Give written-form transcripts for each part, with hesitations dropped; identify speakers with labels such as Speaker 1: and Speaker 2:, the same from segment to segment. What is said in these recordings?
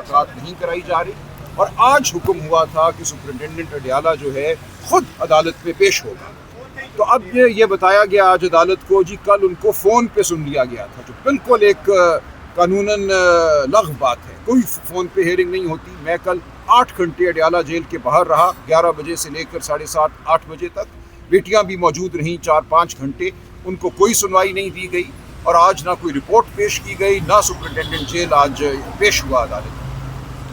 Speaker 1: मुलाकात नहीं कराई जा रही, और आज हुक्म हुआ था कि सुपरिटेंडेंट अडयाला जो है खुद अदालत में पेश होगा। तो अब ये बताया गया आज अदालत को जी कल उनको फ़ोन पे सुन लिया गया था, जो बिल्कुल एक कानूनन लग़्व बात है। कोई फ़ोन पे हेयरिंग नहीं होती। मैं कल 8 घंटे अडयाला जेल के बाहर रहा, 11 बजे से लेकर 7:30-8 बजे तक। बेटियां भी मौजूद रहीं 4-5 घंटे, उनको कोई सुनवाई नहीं दी गई, और आज ना कोई रिपोर्ट पेश की गई, ना सुपरिटेंडेंट जेल आज पेश हुआ अदालत।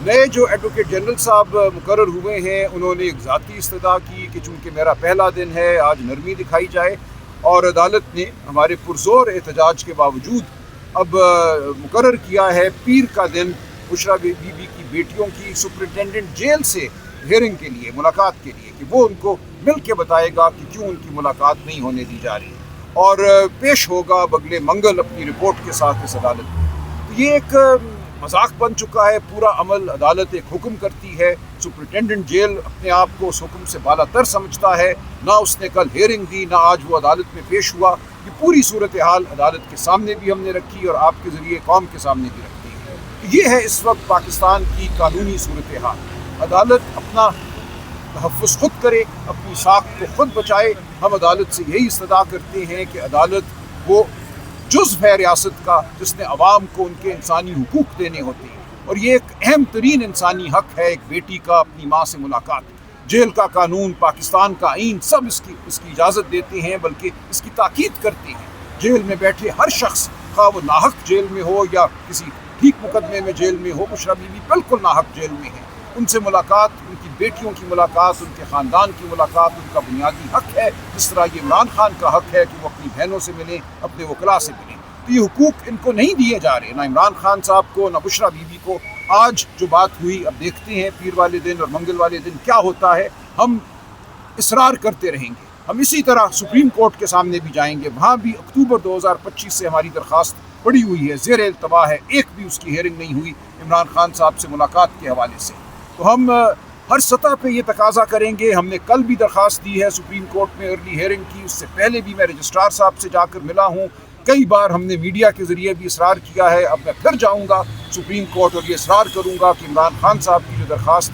Speaker 1: नए जो एडवोकेट जनरल साहब मुकर्रर हुए हैं, उन्होंने एक ज़ाती इस्तदा की कि चूँकि मेरा पहला दिन है आज नरमी दिखाई जाए, और अदालत ने हमारे पुरज़ोर एहतजाज के बावजूद अब मुकर्रर किया है पीर का दिन बुशरा बीबी की बेटियों की सुपरिटेंडेंट जेल से हियरिंग के लिए, मुलाकात के लिए, कि वो उनको मिल के बताएगा कि क्यों उनकी मुलाकात नहीं होने दी जा रही, और पेश होगा बगले मंगल अपनी रिपोर्ट के साथ इस अदालत में। तो ये एक मजाक बन चुका है पूरा अमल। अदालत एक हुक्म करती है, सुपरिटेंडेंट जेल अपने आप को उस हुक्म से बालातर समझता है, ना उसने कल हियरिंग दी, ना आज वो अदालत में पेश हुआ। ये पूरी सूरत हाल अदालत के सामने भी हमने रखी और आपके ज़रिए कौम के सामने भी रखी है। ये है इस वक्त पाकिस्तान की कानूनी सूरत हाल। अदालत अपना तहफ़्फ़ुज़ खुद करे, अपनी साख को खुद बचाए। हम अदालत से यही इस्तदा करते हैं कि अदालत वो जुज़्व है रियासत का, जिसने अवाम को उनके इंसानी हुकूक देने होते हैं, और ये एक अहम तरीन इंसानी हक है एक बेटी का अपनी माँ से मुलाकात। जेल का कानून, पाकिस्तान का आइन सब इसकी इजाज़त देते हैं, बल्कि इसकी ताकीद करते हैं। जेल में बैठे हर शख्स, खा वो नाहक जेल में हो या किसी ठीक मुकदमे में जेल में हो, बुशरा बीबी बिल्कुल नाहक जेल में है। उनसे मुलाकात, उनकी बेटियों की मुलाकात, उनके ख़ानदान की मुलाकात उनका बुनियादी हक है, जिस तरह ये इमरान खान का हक है कि वो अपनी बहनों से मिलें, अपने वकला से मिलें। तो ये हुकूक इनको नहीं दिए जा रहे, ना इमरान खान साहब को, ना बुशरा बीबी को। आज जो बात हुई, अब देखते हैं पीर वाले दिन और मंगल वाले दिन क्या होता है। हम इसरार करते रहेंगे, हम इसी तरह सुप्रीम कोर्ट के सामने भी जाएंगे, वहाँ भी अक्टूबर 2025 से हमारी दरख्वास्त पड़ी हुई है, ज़ेर इल्तवा है, एक भी उसकी हेयरिंग नहीं हुई इमरान खान साहब से मुलाकात के हवाले से। तो हम हर सतह पे ये तकाजा करेंगे। हमने कल भी दरख्वास्त दी है सुप्रीम कोर्ट में अर्ली हेयरिंग की, उससे पहले भी मैं रजिस्ट्रार साहब से जाकर मिला हूँ, कई बार हमने मीडिया के ज़रिए भी इसरार किया है। अब मैं फिर जाऊँगा सुप्रीम कोर्ट और ये इसरार करूँगा कि इमरान खान साहब की जो दरख्वास्त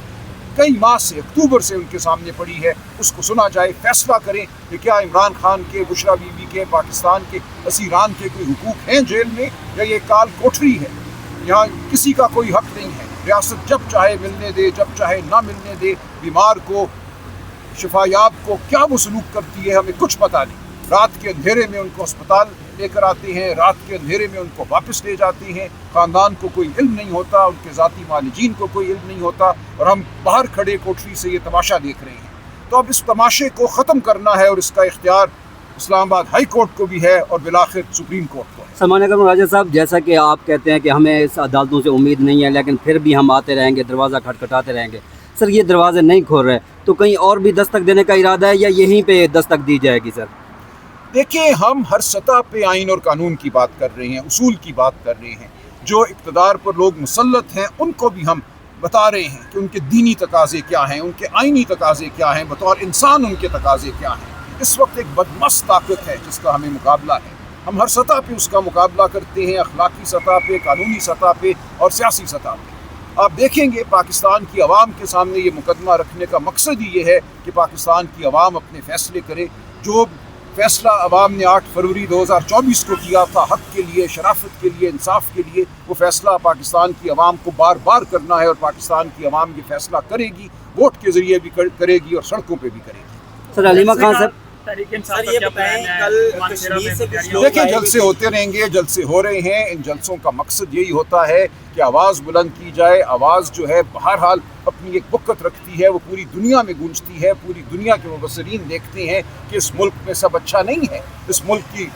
Speaker 1: कई माह से, अक्टूबर से उनके सामने पड़ी है, उसको सुना जाए, फैसला करें कि क्या इमरान खान के, बुशरा बीबी के, पाकिस्तान के असीरान के कोई हुकूक हैं जेल में, या ये काल कोठरी है, यहाँ किसी का कोई हक नहीं है। रियासत जब चाहे मिलने दे, जब चाहे ना मिलने दे। बीमार को, शिफायाब को क्या वो सलूक करती है हमें कुछ पता नहीं। रात के अंधेरे में उनको अस्पताल लेकर आते हैं, रात के अंधेरे में उनको वापस ले जाते हैं। ख़ानदान को कोई इल्म नहीं होता, उनके ज़ाती मालिजीन को कोई इल्म नहीं होता, और हम बाहर खड़े कोठरी से ये तमाशा देख रहे हैं। तो अब इस तमाशे को ख़त्म करना है, और इसका इख्तियार इस्लामाबाद हाई कोर्ट को भी है और बिलाखिर सुप्रीम कोर्ट को है।
Speaker 2: समान राजा साहब, जैसा कि आप कहते हैं कि हमें इस अदालतों से उम्मीद नहीं है, लेकिन फिर भी हम आते रहेंगे, दरवाज़ा खटखटाते रहेंगे। सर, ये दरवाजे नहीं खोल रहे, तो कहीं और भी दस्तक देने का इरादा है या यहीं पे दस्तक दी जाएगी? सर
Speaker 1: देखिए, हम हर सतह पे आइन और कानून की बात कर रहे हैं, उसूल की बात कर रहे हैं। जो इक़्तिदार पर लोग मुसल्लत हैं उनको भी हम बता रहे हैं कि उनके दीनी तकाज़े क्या हैं, उनके आइनी तकाज़े क्या हैं, बतौर इंसान उनके तकाज़े क्या हैं। इस वक्त एक बदमस्त ताकत है जिसका हमें मुकाबला है। हम हर सतह पे उसका मुकाबला करते हैं, अखलाकी सतह पे, कानूनी सतह पे और सियासी सतह पे। आप देखेंगे पाकिस्तान की आवाम के सामने ये मुकदमा रखने का मकसद ही ये है कि पाकिस्तान की आवाम अपने फ़ैसले करे। जो फ़ैसला आवाम ने 8 फरवरी 2024 को किया था, हक़ के लिए, शराफत के लिए, इंसाफ के लिए, वो फ़ैसला पाकिस्तान की आवाम को बार बार करना है, और पाकिस्तान की आवाम ये फ़ैसला करेगी, वोट के ज़रिए भी करेगी और सड़कों पर भी करेगी।
Speaker 2: सर, अलीमा खान साहब,
Speaker 1: देखिए, जलसे होते रहेंगे, जलसे हो रहे हैं। इन जलसों का मकसद यही होता है कि आवाज़ बुलंद की जाए। आवाज़ जो है बहरहाल अपनी एक बुक्कत रखती है, वो पूरी दुनिया में गूंजती है। पूरी दुनिया के मुबस्सिरीन देखते हैं कि इस मुल्क में सब अच्छा नहीं है। इस मुल्क की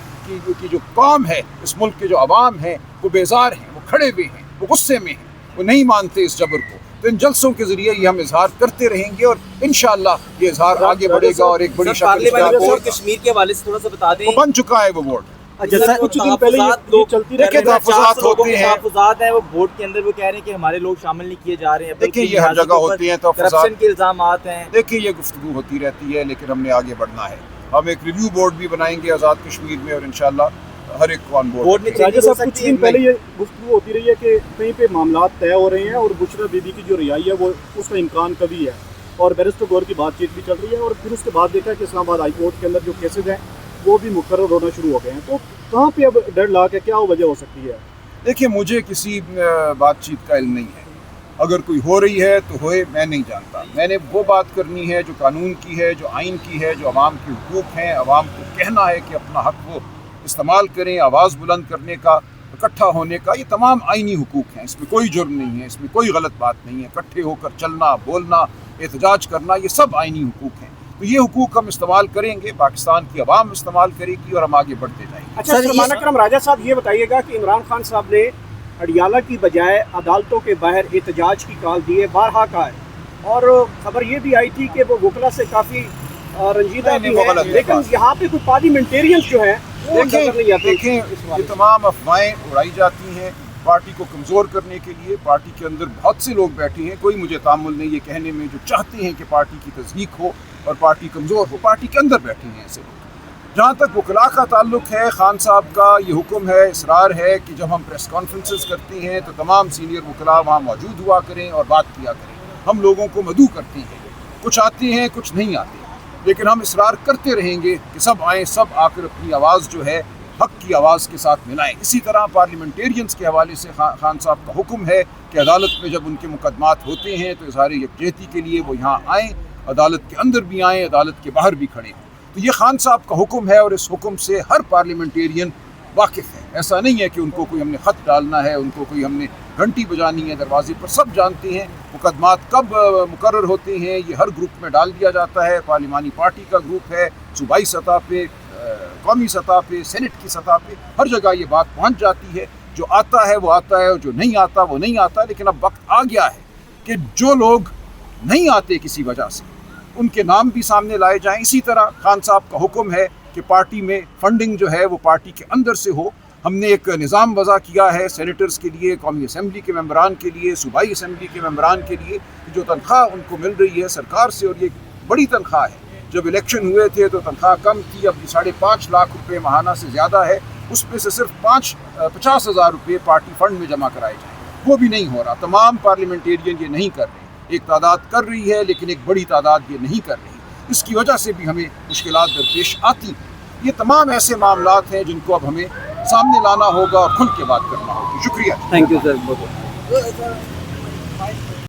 Speaker 1: जो कौम है, इस मुल्क के जो अवाम हैं, वो बेजार हैं, वो खड़े हुए हैं, वो गुस्से में हैं, वो नहीं मानते इस जबर को। तो इन जलसों के जरिए ये हम इजहार करते रहेंगे, और इंशाअल्लाह ये इजहार आगे बढ़ेगा और एक बड़ी शक्ल
Speaker 3: कश्मीर के हवाले से थोड़ा सा बता दें।
Speaker 1: बन चुका है वो बोर्ड।
Speaker 3: कुछ दिन पहले
Speaker 1: देखिए, तहफ़्फ़ुज़ात होते हैं,
Speaker 3: तहफ़्फ़ुज़ात हैं, वो बोर्ड के अंदर वो कह रहे हैं कि हमारे लोग शामिल नहीं किए जा रहे हैं।
Speaker 1: देखिए, ये हर जगह होती हैं
Speaker 3: करप्शन के इल्ज़ामात हैं।
Speaker 1: देखिए, ये गुफ्तगू होती रहती है, लेकिन हमने आगे बढ़ना है। हम एक रिव्यू बोर्ड भी बनाएंगे आज़ाद कश्मीर में, और इंशाअल्लाह हर एक को ऑन बोर्ड
Speaker 3: वोट
Speaker 1: रखें।
Speaker 3: नहीं
Speaker 4: राजा
Speaker 3: हो
Speaker 4: साहब, कुछ
Speaker 3: सकती
Speaker 4: दिन
Speaker 3: है।
Speaker 4: पहले ये गुफ्तगू होती रही है कि कहीं पे मामलात तय हो रहे हैं और बुशरा बीबी की जो रिहाई है वो उसका इम्कान कभी है, और बैरिस्टर गौर की बातचीत भी चल रही है, और फिर उसके बाद देखा कि इस्लामाबाद हाई कोर्ट के अंदर जो केसेज हैं वो भी मुकर्रर होना शुरू हो गए हैं। तो कहाँ पे अब डेडलॉक है, क्या वजह हो सकती है?
Speaker 1: देखिए, मुझे किसी बातचीत का इल्म नहीं है। अगर कोई हो रही है तो होए, मैं नहीं जानता। मैंने वो बात करनी है जो कानून की है, जो आइन की है, जो अवाम के हुकूक हैं। अवाम को कहना है कि अपना हक वो इस्तेमाल करें, आवाज़ बुलंद करने का, इकट्ठा होने का। ये तमाम आइनी हुकूक हैं, इसमें कोई जुर्म नहीं है, इसमें कोई गलत बात नहीं है। इकट्ठे होकर चलना, बोलना, एहतजाज करना, ये सब आइनी हुकूक हैं। तो ये हुकूक हम इस्तेमाल करेंगे, पाकिस्तान की अवाम इस्तेमाल करेगी और हम आगे बढ़ते जाएंगे।
Speaker 4: अच्छा
Speaker 2: सर,
Speaker 4: सलमान अकरम, राजा साहब ये बताइएगा कि इमरान खान साहब ने अडियाला की बजाय अदालतों के बाहर एहतजाज की कॉल दी है, बारहा का है, और खबर ये भी आई थी कि वो वकला से काफ़ी रंजीदा
Speaker 1: नहीं,
Speaker 4: भी
Speaker 1: वो
Speaker 4: है,
Speaker 1: गलत है
Speaker 4: लेकिन
Speaker 1: बात।
Speaker 4: यहाँ पे कुछ पार्लियामेंटेरियंस जो हैं वो नजर नहीं आते।
Speaker 1: देखें, ये तमाम अफवाहें उड़ाई जाती हैं पार्टी को कमज़ोर करने के लिए। पार्टी के अंदर बहुत से लोग बैठे हैं, कोई मुझे तामुल नहीं ये कहने में, जो चाहते हैं कि पार्टी की तज़हीक हो और पार्टी कमज़ोर हो। पार्टी के अंदर बैठे हैं ऐसे लोग। जहाँ तक वकला का ताल्लुक है, खान साहब का ये हुक्म है, इसरार है कि जब हम प्रेस कॉन्फ्रेंसेस करते हैं तो तमाम सीनियर वकला वहाँ मौजूद हुआ करें और बात किया करें। हम लोगों को मदऊ करते हैं, कुछ आते हैं कुछ नहीं आते, लेकिन हम इसरार करते रहेंगे कि सब आएँ, सब आकर अपनी आवाज़ जो है हक की आवाज़ के साथ मिलाएं। इसी तरह पार्लियामेंटेरियंस के हवाले से खान साहब का हुक्म है कि अदालत में जब उनके मुकदमात होते हैं तो इज़हार यकजहती के लिए वो यहाँ आएँ, अदालत के अंदर भी आएँ, अदालत के बाहर भी खड़े हों। तो ये खान साहब का हुक्म है और इस हुक्म से हर पार्लियामेंटेरियन वाकिफ़ है। ऐसा नहीं है कि उनको कोई हमने ख़त डालना है, उनको कोई हमने घंटी बजानी है दरवाजे पर। सब जानते हैं मुकदमात कब मुकर्रर होते हैं, ये हर ग्रुप में डाल दिया जाता है। पार्लिमानी पार्टी का ग्रुप है, सूबाई सतह पे, कौमी सतह पे, सेनेट की सतह पे, हर जगह ये बात पहुंच जाती है। जो आता है वो आता है और जो नहीं आता वो नहीं आता। लेकिन अब वक्त आ गया है कि जो लोग नहीं आते किसी वजह से, उनके नाम भी सामने लाए जाएं। इसी तरह खान साहब का हुक्म है कि पार्टी में फंडिंग जो है वो पार्टी के अंदर से हो। हमने एक निज़ाम वज़ा किया है सेनेटर्स के लिए, कौमी असम्बली के मेंबरान के लिए, सूबाई असम्बली के मेंबरान के लिए, जो तनख्वाह उनको मिल रही है सरकार से, और ये बड़ी तनख्वाह है। जब इलेक्शन हुए थे तो तनख्वाह कम थी, अब 5.5 लाख रुपये माहाना से ज़्यादा है। उसमें से सिर्फ 50,000 रुपये पार्टी फ़ंड में जमा कराए जाएँ, वो भी नहीं हो रहा। तमाम पार्लियामेंटेरियन ये नहीं कर रहे। एक तादाद कर रही है लेकिन एक बड़ी तादाद ये नहीं कर रही। इसकी वजह से भी हमें मुश्किलात दरपेश आती। ये तमाम ऐसे मामलात हैं जिनको अब हमें सामने लाना होगा और खुल के बात करना होगी। शुक्रिया।
Speaker 2: थैंक यू सर, बहुत